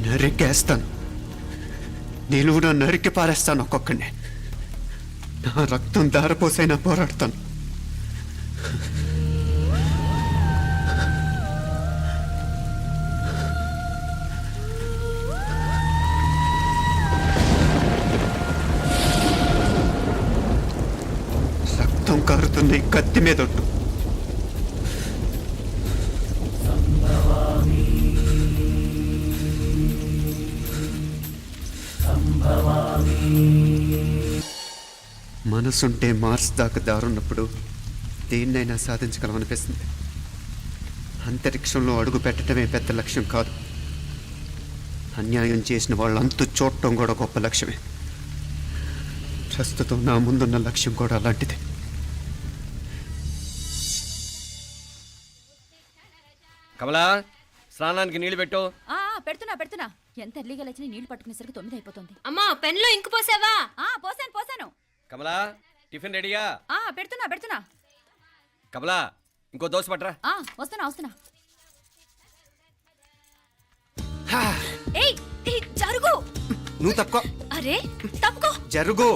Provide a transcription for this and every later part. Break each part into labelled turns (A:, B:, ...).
A: నరికేస్తాను. నిలువున నరికి పారేస్తాను ఒక్కొక్కడిని. నా రక్తం దారపోసైనా పోరాడతాను. రక్తం కారుతున్న ఈ కత్తి మీదొట్టు. మనసుంటే మార్స్ దాకా దారున్నప్పుడు దేన్నైనా సాధించగలమనిపిస్తుంది. అంతరిక్షంలో అడుగు పెట్టడమే పెద్ద లక్ష్యం కాదు. అన్యాయం చేసిన వాళ్ళంతు చూడటం కూడా గొప్ప లక్ష్యమే. ప్రస్తుతం నా ముందున్న లక్ష్యం కూడా అలాంటిదే.
B: కమలా, స్నానానికి నీళ్లు పెట్టు.
C: పెడుతున్నా. ఎంత ఎర్లీగా లేచిన నీళ్లు పట్టుకునేసరికి 9 అయిపోతుంది.
D: అమ్మా, పెన్లో ఇంకు పోసావా?
C: పోసాను.
B: కమలా, టిఫిన్ రెడీయా?
C: పెడుతున్నా.
B: కమలా, ఇంకో దోశ పట్రా.
C: వస్తున్నా. ఏయ్, జరుగు.
A: నువ్వు తప్పుకో.
C: అరే, తప్పుకో.
A: జరుగు.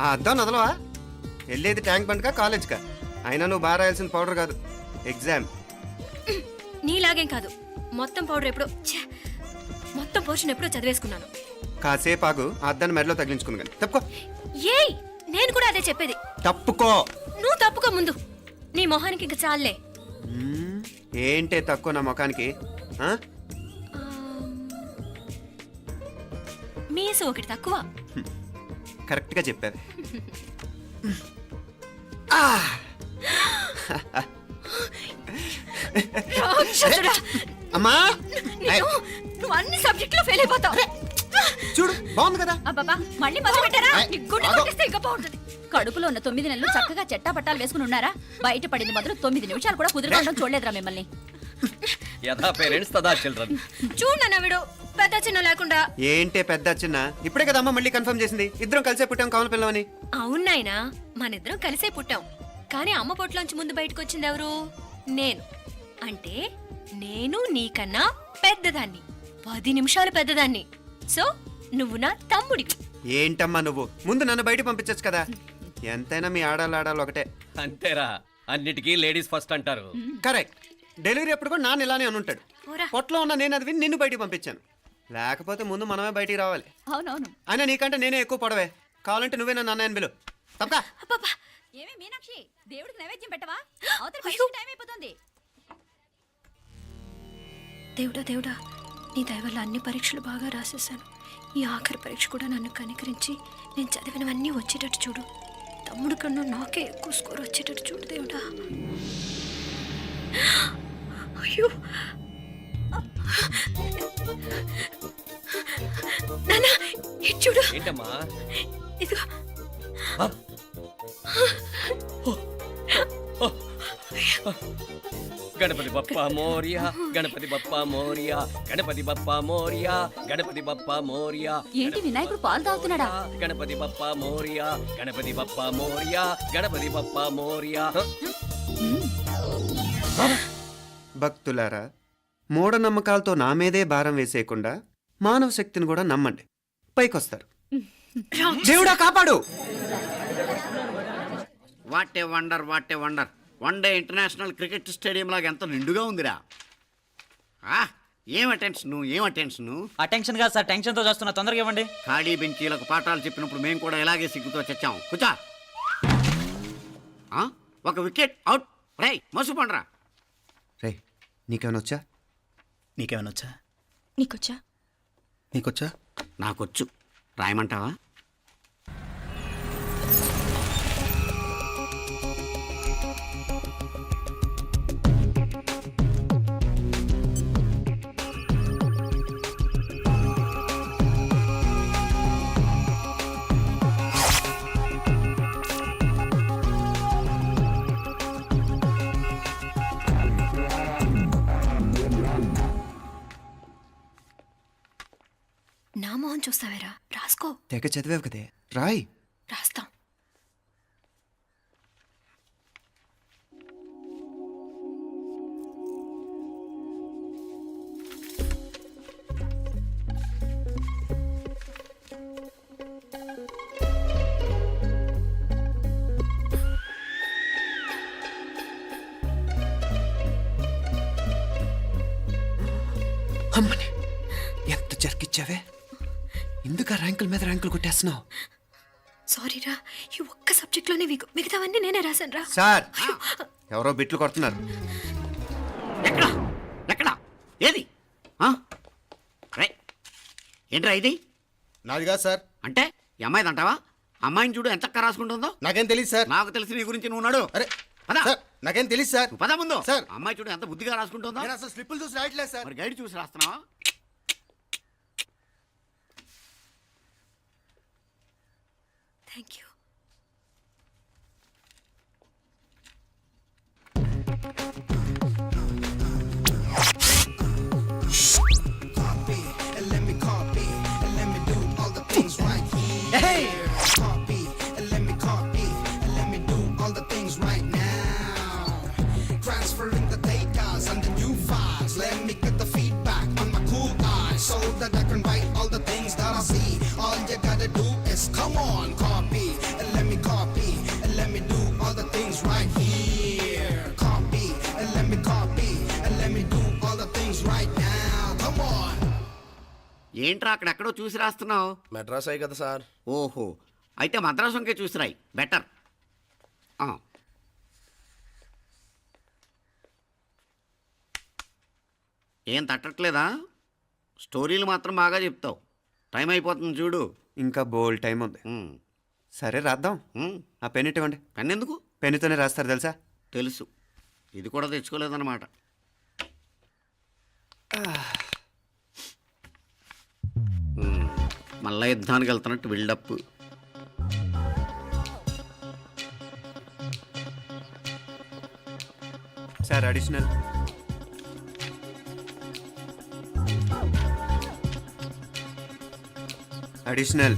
A: ఆ అద్దం నదలవా? వెళ్ళేది ట్యాంక్ బండ్కా కాలేజ్కా? అయినా నువ్వు బాగా రాయాల్సిన పౌడర్ కాదు, ఎగ్జామ్.
D: నీలాగేం కాదు. మొత్తం పౌడర్ ఎప్పుడో మొత్తం పోర్షన్ ఎప్పుడో చదివేసుకున్నాను.
A: కాసేపు ఆగు, ఆ అద్దాన్ని మెడలో తగిలించుకుంది కానీ. తప్పుకో.
D: ఏయ్, నేను కూడా అదే చెప్పేది.
A: తప్పుకో.
D: నువ్వు తప్పుకో ముందు. నీ మొహానికి ఇంక చాలే.
A: ఏంటే తక్కువ నా ముఖానికి?
D: మీసు ఒకటి తక్కువ.
A: కరెక్ట్గా చెప్పారు. అమ్మా,
D: నువ్వు అన్ని సబ్జెక్టులో ఫెయిల్ అయిపోతావు.
A: చూడు, బాగుంది కదా?
C: అబ్బబ్బా, మళ్ళీ మొదలు పెట్టారా? ఇంకా బాగుంటుంది. కడుపులో ఉన్న 9 నెలలు చక్కగా చెట్టా పట్టాలు వేసుకుని ఉన్నారా? బయట పడింది మొదలు 9 నిమిషాలు కూడా కుదురుకోవడం చూడలేదురా మిమ్మల్ని.
B: యథా పేరెంట్స్ తదా చిల్డ్రన్.
D: చూడు నవ్విడు, పెద్ద చిన్న లేకుండా.
A: ఏంటే పెద్ద చిన్న? ఇప్పుడే కదా అమ్మ మళ్ళీ కన్ఫర్మ్ చేసింది ఇద్దరం కలిసే పుట్టాం కమల పిల్లవని.
D: అవునాయినా, మనిద్దరం కలిసే పుట్టాం. కానీ అమ్మ పొట్లోంచి ముందు బయటకు వచ్చింది ఎవరు? నేను. అంటే నేను నీకన్నా పెద్దదాన్ని, 10 నిమిషాలు పెద్దదాన్ని. సో నువ్వు నా తమ్ముడి.
A: ఏంటమ్మా నువ్వు? ముందు నన్ను బయట పంపించచ్చు కదా. ఎంతైనా మీ ఆడాలు ఒకటే.
B: అంతేరా, అన్నిటికీ లేడీస్ ఫస్ట్ అంటారు.
A: కరెక్ట్. డెలివరీ అప్పుడు కూడా నాన్న ఇలానే అనుంటాడు. పొట్టలో ఉన్న నేను అది విని నిన్ను బయటికి పంపించాను. లేకపోతే ముందు మనమే బయటికి రావాలి.
C: అవునవును.
A: అయినా నీకంటే నేనే ఎక్కువ పొడవే. కావాలంటే నువ్వే నన్ను అన్నయ్యను పిలు. తప్పకా.
C: ఏమి మీనాక్షి, దేవుడికి నైవేద్యం పెట్టవా? టైం అయిపోతుంది.
D: దేవుడా, నీ దయ వల్ల అన్ని పరీక్షలు బాగా రాసేసాను. ఈ ఆఖరి పరీక్ష కూడా నన్ను కనికరించి నేను చదివినవన్నీ వచ్చేటట్టు చూడు. తమ్ముడు కన్నా నాకే ఎక్కువ స్కోర్ వచ్చేటట్టు చూడు దేవుడా. అయ్యో నాన్న, ఇది చూడు.
B: ఏంటమ్మా?
D: ఇదిగో.
B: గణపతి బప్పా మోరియా, గణపతి బప్పా మోరియా, గణపతి బప్పా మోరియా, గణపతి బప్పా మోరియా.
C: ఏంటి వినాయకుడు పాలు తాగుతున్నాడా?
B: గణపతి బప్పా మోరియా, గణపతి బప్పా మోరియా, గణపతి బప్పా మోరియా.
A: భక్తులారా, మూఢనమ్మకాలతో నా మీదే భారం వేసేయకుండా మానవ శక్తిని కూడా నమ్మండి, పైకొస్తారు. దేవుడా కాపాడు.
E: What a wonder, what a wonder. One day international cricket stadium లాగా ఎంత నిండుగా ఉందిరా. ఏం అటెన్షన్?
F: అటెన్షన్ కాదు సార్, టెన్షన్తో చేస్తున్నా. తొందరగా ఇవ్వండి.
E: ఖాళీ బెంచీలకు పాఠాలు చెప్పినప్పుడు మేము కూడా ఇలాగే సిగ్గుతో చచ్చాం. కూర్చో. ఒక వికెట్ అవుట్. రై మసు పండ్రా.
A: రే, నీకేమైనా వచ్చా?
F: నీకేమైనా వచ్చా?
D: నీకొచ్చా?
E: నాకొచ్చు. రాయమంటావా?
D: నా మొహం చూస్తావేరా? రాసుకో.
A: తెగ చదివావు కదే, రాయ్.
D: రాస్తాం.
A: అమ్మని ఎంత జరికిచ్చావే, ఎందుకు ఆ ర్యాంకుల మీద ర్యాంకులు కొట్టేస్తున్నావు?
D: సారీ రా, ఈ ఒక్క సబ్జెక్ట్ లోనే వీకు, మిగతావన్నీ నేనే రాశాను రా.
A: సార్, ఎవరో బిట్లు కొడుతున్నారు.
E: ఎక్కడ ఎక్కడ ఏది ఆ? రే, ఏంట్రా ఇది?
G: నాది కాదు సార్.
E: అంటే ఈ అమ్మాయిది అంటావా? అమ్మాయిని చూడు ఎంత రాసుకుంటుందో.
G: నాకేం తెలియదు సార్.
E: నాకు తెలిసి నీ గురించి నువ్వు ఉన్నాడు.
G: అరే
E: పద.
G: సార్, నాకేం తెలియదు సార్.
E: నువ్వు పద ముందు.
G: సార్.
E: అమ్మాయి చూడు ఎంత బుద్ధిగా రాసుకుంటుందో.
G: నేను అసలు స్లిప్పులు చూసి రాయట్లేదు సార్.
E: మరి గైడ్ చూసి రాస్తున్నావా?
D: Thank you.
H: Transferring the data and the new files. Let me get the feedback on my cool eyes so that I can write all the things that I see. All you gotta do is come on, copy, and let me copy, and let me do all the things right here. Copy, and let me copy, and let me do all the things right now. Come on.
E: ఏంట్రా అక్కడెక్కడో చూసి రాస్తున్నావు?
G: మెడ్రాస్ అయ్యి కదా sir.
E: ఓహో, అయితే మద్రాసు వంకే చూసి రాయి, better. ఏం తట్టట్లేదా? స్టోరీలు మాత్రం బాగా చెప్తావు. టైం అయిపోతుంది చూడు.
A: ఇంకా బోల్ టైం ఉంది. సరే రాద్దాం. ఆ పెన్ ఇవ్వండి.
E: పెన్ ఎందుకు?
A: పెన్నుతోనే రాస్తారు తెలుసా?
E: తెలుసు, ఇది కూడా తెచ్చుకోలేదన్నమాట. మళ్ళా యుద్ధానికి వెళ్తున్నట్టు బిల్డప్.
A: Sir additional. అడిషనల్.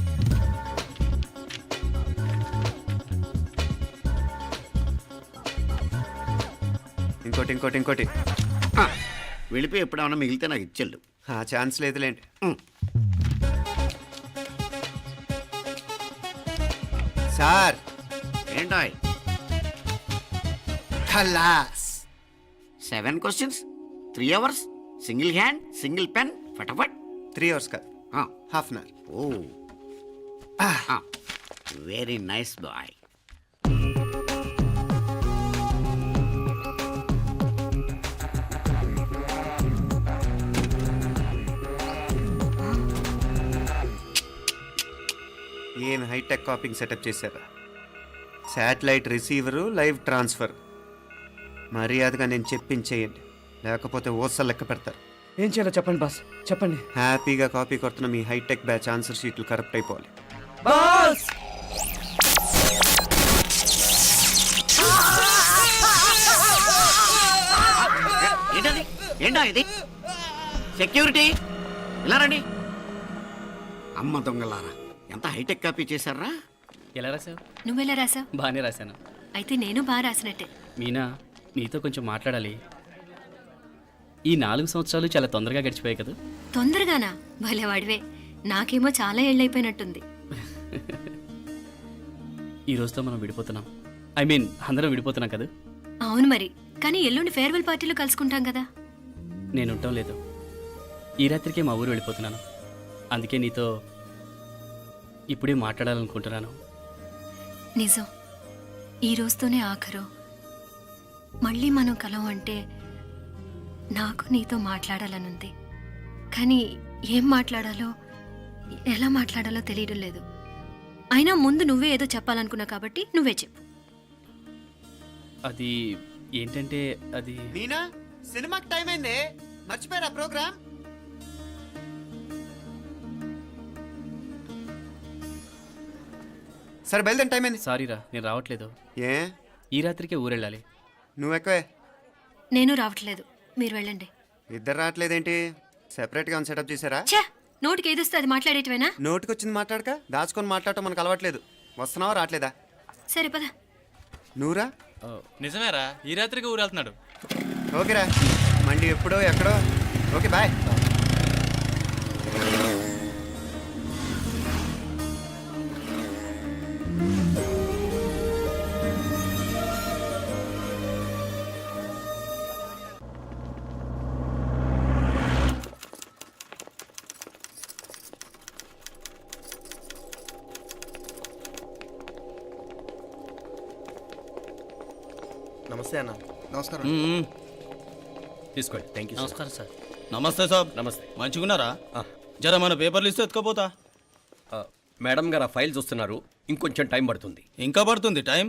A: ఇంకోటి ఇంకోటి ఇంకోటి.
E: వెళ్ళిపోయి ఎప్పుడేమన్నా మిగిలితే నాకు ఇచ్చెళ్ళు.
A: ఆ ఛాన్స్ లేదులేండి. సార్
E: ఏంటాయ్?
A: ఖలాస్.
E: 7 questions, 3 hours, single hand, single pen, ఫటాఫట్.
A: 3 hours కాదు, half an hour.
E: Oh, very nice boy.
A: ఏం హైటెక్ కాపింగ్ సెటప్ చేశారా? Satellite receiver, live transfer. మర్యాదగా నేను చెప్పించేయండి, లేకపోతే ఓసలు లెక్క పెడతారు.
B: ఏం చేయాలో చెప్పండి బాస్, చెప్పండి.
A: హ్యాపీగా కాపీ కొడుతున్న మీ హైటెక్ బ్యాచ్ ఆన్సర్ షీట్లు కరెక్ట్ అయిపోవాలి.
B: బాస్
E: ఏంటది? ఏంటా ఇది? సెక్యూరిటీ ఇలా రండి. అమ్మ దొంగలారా, ఎంత హైటెక్ కాపీ చేశారా?
B: ఎలా రాసావు?
D: నువ్వెలా రాసావు?
B: బాగానే రాశాను.
D: అయితే నేను బాగా రాసినట్టే.
B: మీనా, నీతో కొంచెం మాట్లాడాలి. ఈ 4 సంవత్సరాలు చాలా తొందరగా గడిచిపోయాయి కదా?
D: తొందరగానా? భలేవాడివే. నాకేమో చాలా ఏళ్ళైపోయినట్టుంది.
B: ఈ రోజుతో మనం విడిపోతున్నాం. ఐ మీన్ అందరం విడిపోతున్నాం కదా?
D: అవును మరి, కానీ ఎల్లుండి ఫేర్వెల్ పార్టీలో కలుసుకుంటాం కదా.
B: నేను ఉండటం లేదు. ఈ రాత్రికే మా ఊరు వెళ్ళిపోతున్నాను. అందుకే నీతో ఇప్పుడే మాట్లాడాలనుకుంటున్నాను.
D: నిజం, ఈ రోజుతోనే ఆఖరు. మళ్ళీ మనం కలం అంటే నాకు నీతో మాట్లాడాలనుంది. కానీ ఏం మాట్లాడాలో, ఎలా మాట్లాడాలో తెలియడం లేదు. అయినా ముందు నువ్వే ఏదో చెప్పాలనుకున్నా కాబట్టి నువ్వే చెప్పు.
B: అది ఏంటంటే అది
A: మీనా, సినిమాకి టైం అయింది, మర్చిపోయారా ప్రోగ్రామ్? సరే బయలుదేరి, టైం అయింది.
B: సారీరా, నేను రావట్లేదు.
A: ఏ?
B: ఈ రాత్రికే ఊరెళ్ళాలి.
A: నువ్వు ఎక్కువే.
D: నేను రావట్లేదు, మీరు వెళ్ళండి.
A: ఇద్దరు రావట్లేదేంటి? సెపరేట్గా సెటప్ చేశారా?
D: ఛే, నోటికి ఏదొస్తే అది మాట్లాడేటివేనా?
A: నోటికి వచ్చింది మాట్లాడక దాచుకొని మాట్లాడటం మనకు అలవాట్లేదు. వస్తున్నావా రావట్లేదా?
D: సరే పద.
A: నువ్వురా.
I: నిజమేరా, ఈ రాత్రికి ఊరు వెళ్తున్నాడు.
A: ఓకేరా, మండి ఎప్పుడో ఎక్కడో. Okay bye.
G: నమస్తే అన్న.
E: నమస్కారం.
J: తీసుకోండి. Thank you.
F: నమస్కారం సార్.
J: నమస్తే సాబ్.
I: నమస్తే.
J: మంచిగున్నారా? జర మన పేపర్లు ఇస్తే ఎత్తుకపోతా.
I: మేడం గారు ఆ ఫైల్ చూస్తున్నారు, ఇంకొంచెం టైం పడుతుంది.
J: ఇంకా పడుతుంది టైం.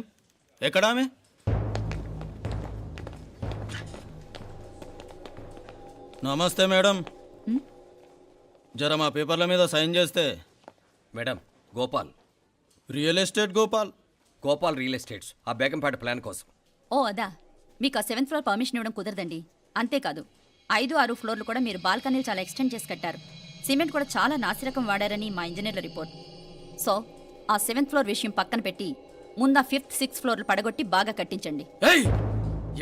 J: ఎక్కడా ఆమె? నమస్తే మేడం. జర మా పేపర్ల మీద సైన్ చేస్తే.
I: Madam, Gopal
J: real estate Gopal.
I: Gopal real estates, ఆ బేగంపేట ప్లాన్ కోసం.
C: ఓ అదా, మీకు ఆ 7th ఫ్లోర్ పర్మిషన్ ఇవ్వడం కుదరదండి. అంతేకాదు 5, 6 ఫ్లోర్లు కూడా మీరు బాల్కనీలు చాలా ఎక్స్టెండ్ చేసి కట్టారు. సిమెంట్ కూడా చాలా నాసిరకం వాడారని మా ఇంజనీర్ల రిపోర్ట్. సో ఆ 7th ఫ్లోర్ విషయం పక్కన పెట్టి ముందు ఆ 5th, 6th ఫ్లోర్లు పడగొట్టి బాగా కట్టించండి.
I: ఏయ్,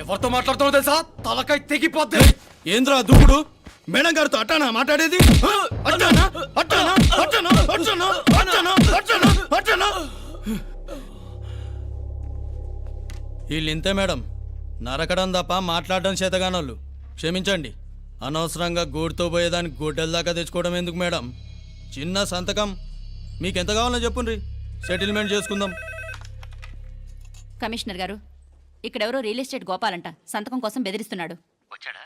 I: ఎవరితో మాట్లాడుతావో తెలుసా? తలకాయ తెగిపోద్ది.
J: ఏంద్రా దూకుడు? మేడం గారితో అట్టానా మాట్లాడేది? అట్టానా? అట్టానా? అట్టానా? అట్టానా? అట్టానా? అట్టానా? అట్టానా? వీళ్ళింతే మేడం, నరకడం తప్ప మాట్లాడడం చేతగానోళ్ళు. క్షమించండి, అనవసరంగా గూడుతో పోయేదానికి గొడ్డల దాకా తెచ్చుకోవడం ఎందుకు మేడం? చిన్న సంతకం మీకెంత కావాలో చెప్పుండ్రి, సెటిల్మెంట్ చేసుకుందాం.
C: కమిషనర్ గారు, ఇక్కడెవరో రియల్ ఎస్టేట్ గోపాలంట సంతకం కోసం బెదిరిస్తున్నాడు.
F: వచ్చాడా?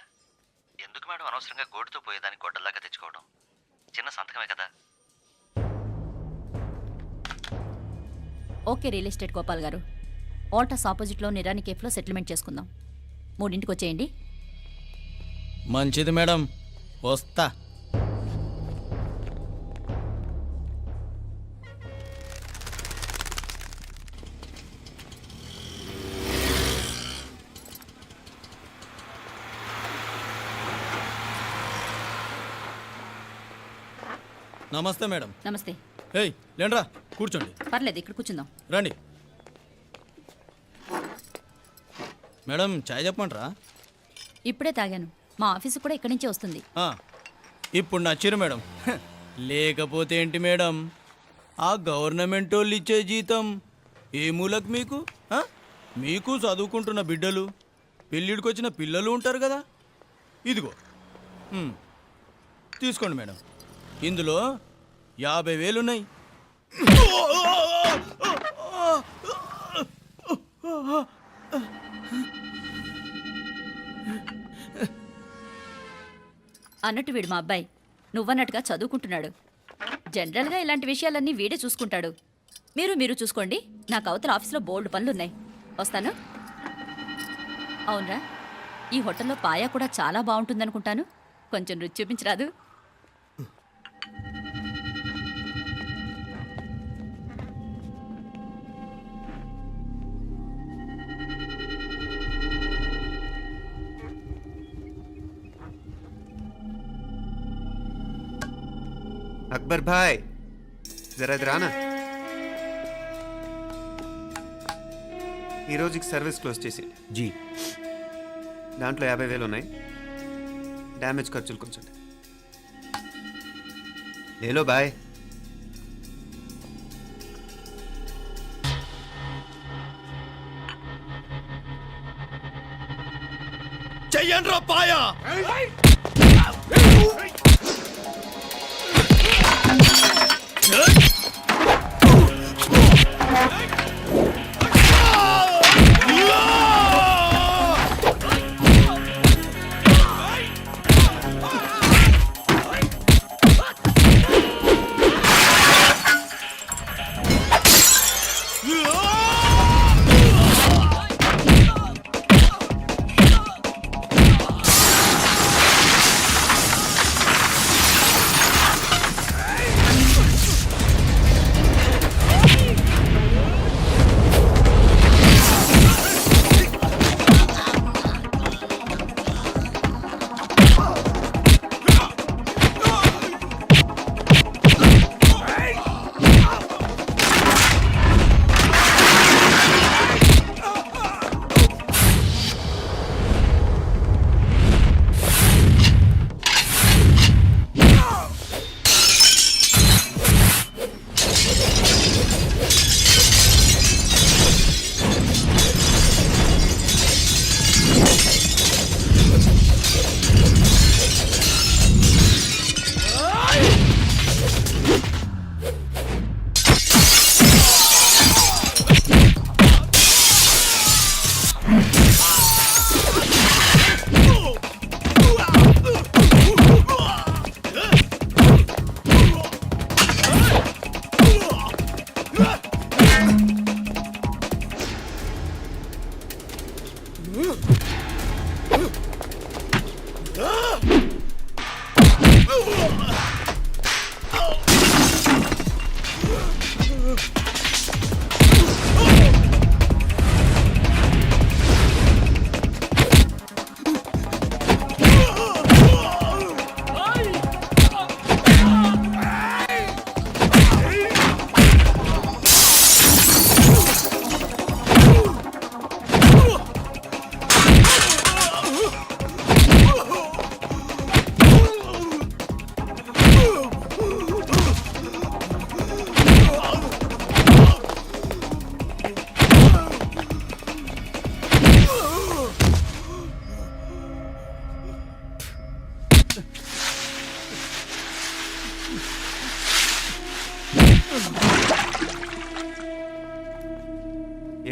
F: ఎందుకు మేడం అనవసరంగా గోటుతో పోయేదానికి గొడ్డల్లాగా తెచ్చుకోవడం? చిన్న సంతకమే కదా.
C: ఓకే రియల్ ఎస్టేట్ గోపాల్ గారు, ఆల్టాస్ ఆపోజిట్లో నిరాని కేఫ్లో సెటిల్మెంట్ చేసుకుందాం. 3ంటికి వచ్చేయండి.
J: మంచిది మేడం, వస్తా. నమస్తే మేడం.
C: నమస్తే.
J: ఏయ్ లేండ్రా, కూర్చోండి.
C: పర్లేదు, ఇక్కడ కూర్చుందాం.
J: రండి మేడం, చాయ్ చెప్పమంటారా?
C: ఇప్పుడే తాగాను. మా ఆఫీసు కూడా ఇక్కడి నుంచే వస్తుంది.
J: ఇప్పుడు నచ్చిరు మేడం. లేకపోతే ఏంటి మేడం, ఆ గవర్నమెంట్ వాళ్ళు ఇచ్చే జీతం ఏ మూలకు మీకు? మీకు చదువుకుంటున్న బిడ్డలు, పెళ్ళిడికి వచ్చిన పిల్లలు ఉంటారు కదా. ఇదిగో తీసుకోండి మేడం, ఇందులో 50,000 ఉన్నాయి.
C: అన్నట్టు వీడు మా అబ్బాయి నువ్వన్నట్టుగా చదువుకుంటున్నాడు. జనరల్గా ఇలాంటి విషయాలన్నీ వీడే చూసుకుంటాడు. మీరు చూసుకోండి. నాకు అవతల ఆఫీస్లో బోల్డ్ పనులున్నాయి. వస్తాను. అవునరా, ఈ హోటల్లో పాయా కూడా చాలా బాగుంటుందనుకుంటాను. కొంచెం రుచి చూపించరాదు?
A: అక్బర్ భాయ్, జరా ఇది రానా. ఈ రోజుకి సర్వీస్ క్లోజ్ చేసి
E: జీ.
A: దాంట్లో 50,000 ఉన్నాయి. డ్యామేజ్ ఖర్చులు కొంచెం లేలో బాయ్.
J: చెయ్యండ్రా పాయా.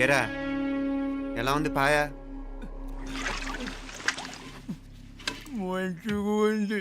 A: ఏరా ఎలా ఉంది పాయ?
J: మంచిగా ఉంది.